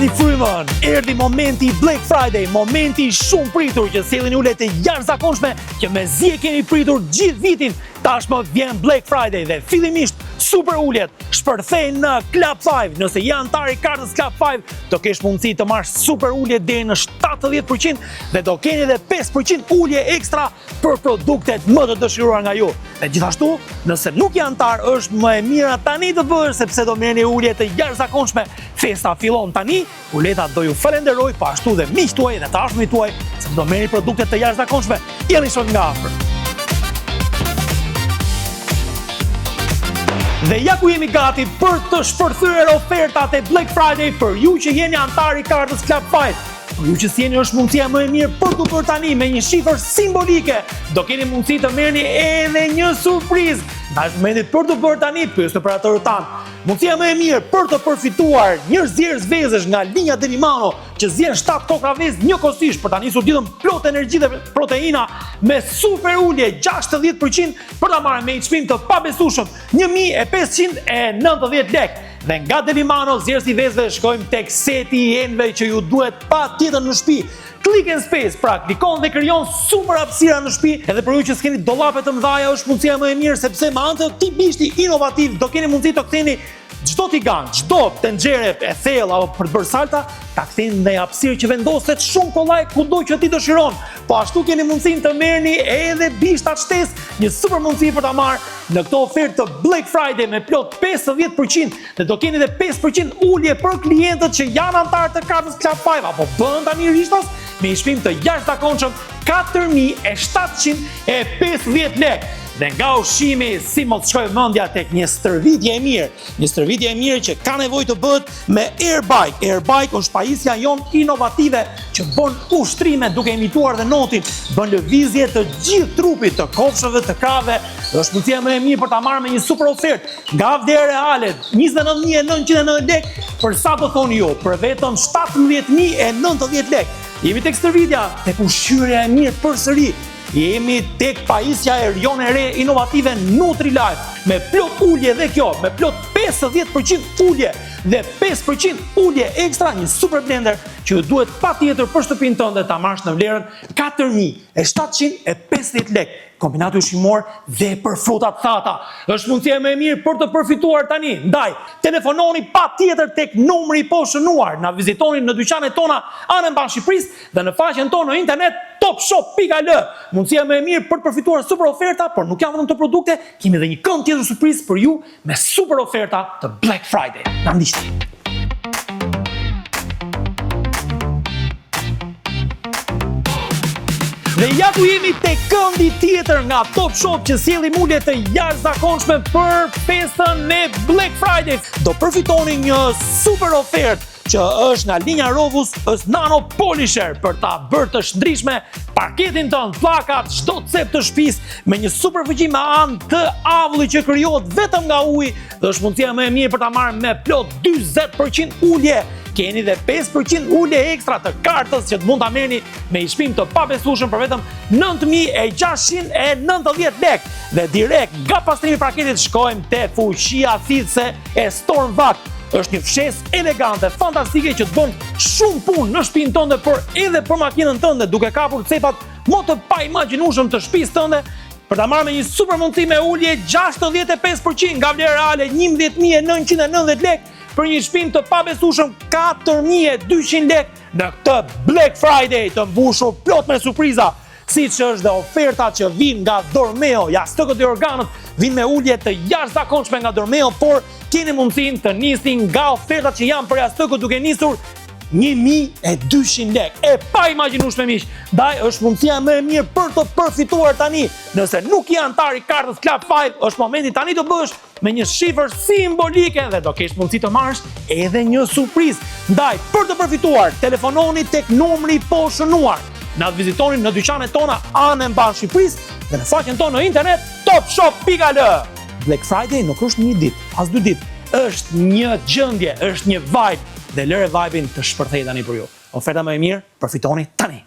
Mbasi frymën, erdhi momenti Black Friday, momenti shumë pritur që sjellin ulet e jashtëzakonshme që mezi e keni pritur gjithë vitin. Tashmë vjen Black Friday dhe fillimisht super uljet shpërthejnë në Club 5. Nëse je antar i kartës Club 5, do kesh mundësi të marrësh super ulje deri në 70% dhe do keni edhe 5% ulje ekstra për produktet më të dëshiruar nga ju. Dhe gjithashtu, nëse nuk je antar, është më e mira tani të bësh sepse do merrni ulje të jashtëzakonshme. Festa fillon tani, uleta do ju falenderoj, po ashtu dhe miqtë tuaj dhe dashurinë tuaj, se do merrni produkte të jashtëzakonshme. Jeni shumë nga afër. Dhe ja ku jemi gati për të shpërthyer ofertat e Black Friday për ju që jeni antar i kartës Club 5. Për ju që s'jeni është mundësia më e mirë për të bërë tani me një shifër simbolike. Do keni mundësi të merrni edhe një surprizë. Nga është momentit për të bërë tani, pyesni operatorët tanë. Mundësia më e mirë për të përfituar një zjerës vezësh nga linja Delimano që zjen 7 kokra vezë njëkohësisht për ta nisur ditën plot energji dhe proteina me super ulje 60% për ta marrë me një çmim të pabesueshëm 1590 lekë. Dhe nga Delimano zjerës i vezëve shkojmë tek seti i enve që ju duhet patjetër në shtëpi. Click and Space, pra klikon dhe krijon super hapësira në shtëpi. Edhe për ju që s'keni dollape të mëdha, është mundësia më e mirë sepse me anë të këtij bishti inovativ do keni mundësi të ktheni çdo tigan, çdo tenxhere e thellë apo për të bërë salta, ta ktheni në hapësirë që vendoset shumë kollaj kudo që ti dëshiron. Po ashtu keni mundësinë të merrni edhe bishtat shtesë, një super mundësi për ta marrë në këtë ofertë të Black Friday me plot 50% dhe do keni edhe 5% ulje për klientët që janë antarë të kartës Club 5 apo bëhen tani rishtas me një çmim të jashtëzakonshëm 4750 lekë. Dhe nga ushqimi, si mos shkoj mendja tek një stërvitje e mirë. Një stërvitje e mirë që ka nevojë të bëhet me Airbike. Airbike është pajisja jonë inovative që bën ushtrime duke imituar dhe notin, bën lëvizje të gjithë trupit, të kofshëve, të krave. Është mundësia më e mirë për ta marrë me një super ofertë. Nga vlerë reale 29990 lekë, për sa do thoni ju, për vetëm 17090 lekë. Jemi tek stërvitja, tek ushqyerja e mirë përsëri. Jemi tek pajisja e rione e re inovative Nutri-Life me plot ulje dhe kjo, me plot 50% ulje dhe 5% ulje ekstra, një super blender që ju duhet patjetër për shtëpinë tënde ta marrësh në vlerën 4750 lekë. Kombinati ushqimor dhe për frutat thata. Është mundësia më e mirë për të përfituar tani. Ndaj, telefononi patjetër tek numri i poshënuar. Na vizitoni në dyqanet tona anë mban Shqipërisë dhe në faqen tonë në internet topshop.al. Mundësia më e mirë për të përfituar super oferta, por nuk janë vetëm të produkte, kemi edhe një kënd tjetër surprizë për ju me super oferta të Black Friday. Na ndiqni. Dhe ja ku jemi te këndi tjetër nga Top Shop që sjellin ulje të jashtëzakonshme për festën e Black Friday. Do përfitoni një super ofertë që është nga linja Rovus, është Nano Polisher për ta bërë të shndrishme parketin tënd, pllakat, çdo cep të shtëpisë me një super fuqi me anë të avullit që krijohet vetëm nga uji dhe është mundësia më e mirë për ta marrë me plot 40% ulje. Keni dhe 5% ulje ekstra të kartës që të mund ta merrni me një çmim të pabesueshëm për vetëm 9690 lekë. Dhe direkt nga pastrimi i parketit shkojmë te fuqia thithëse e Stormvac. Është një fshesë elegante, fantastike që të bën shumë punë në shtëpinë tënde, por edhe për makinën tënde, duke kapur cepat më të paimagjinueshëm të shtëpisë tënde. Për ta marrë me një super mundësi me ulje 65% nga vlera reale 11990 lekë për një çmim të pabesueshëm 4200 lekë në këtë Black Friday të mbushur plot me surpriza, siç është dhe oferta që vijnë nga Dormeo. Ja, së këto dy organët vijnë me ulje të jashtëzakonshme nga Dormeo, por keni mundësinë të nisni nga ofertat që janë për jashtë duke nisur 1200 lekë. E pa imagjinueshme miq. Ndaj është mundësia më e mirë për të përfituar tani. Nëse nuk je antar i kartës Club 5, është momenti tani të bësh me një shifër simbolike dhe do kesh mundësi të marrësh edhe një surprizë. Ndaj, për të përfituar, telefononi tek numri i poshënuar. Na vizitoni në dyqanet tona anë mban Shqipërisë dhe në faqen tonë në internet topshop.al. Black Friday nuk është një ditë, as 2 ditë. Është një gjendje, është një vibe dhe lëre vibe-in të shpërthej tani për ju. Oferta më e mirë, përfitoni tani.